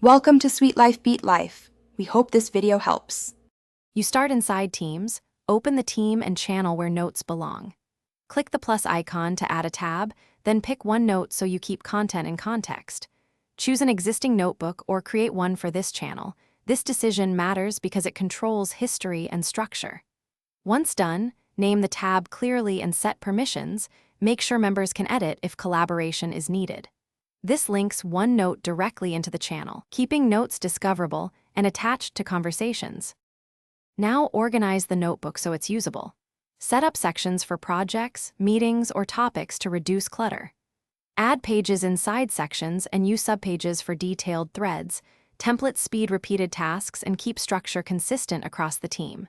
Welcome to Sweet Life Beat Life. We hope this video helps. You start inside Teams, open the team and channel where notes belong. Click the plus icon to add a tab, then pick one note so you keep content in context. Choose an existing notebook or create one for this channel. This decision matters because it controls history and structure. Once done, name the tab clearly and set permissions. Make sure members can edit if collaboration is needed. This links one note directly into the channel, keeping notes discoverable and attached to conversations. Now organize the notebook so it's usable. Set up sections for projects, meetings, or topics to reduce clutter. Add pages inside sections and use subpages for detailed threads. Templates speed repeated tasks and keep structure consistent across the team.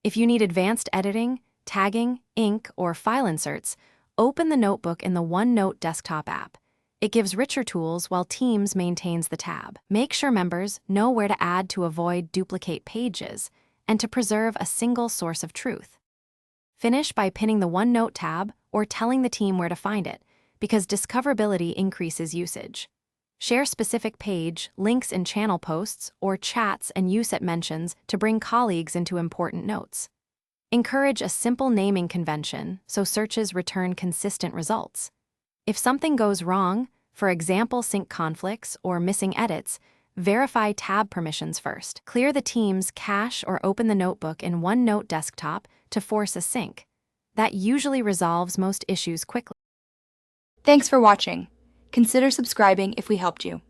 If you need advanced editing, tagging, ink, or file inserts, open the notebook in the OneNote desktop app. It gives richer tools while Teams maintains the tab. Make sure members know where to add to avoid duplicate pages and to preserve a single source of truth. Finish by pinning the OneNote tab or telling the team where to find it, because discoverability increases usage. Share specific page, links in channel posts, or chats and use at mentions to bring colleagues into important notes. Encourage a simple naming convention so searches return consistent results. If something goes wrong, for example sync conflicts or missing edits, verify tab permissions first. Clear the team's cache or open the notebook in OneNote desktop to force a sync. That usually resolves most issues quickly. Thanks for watching. Consider subscribing if we helped you.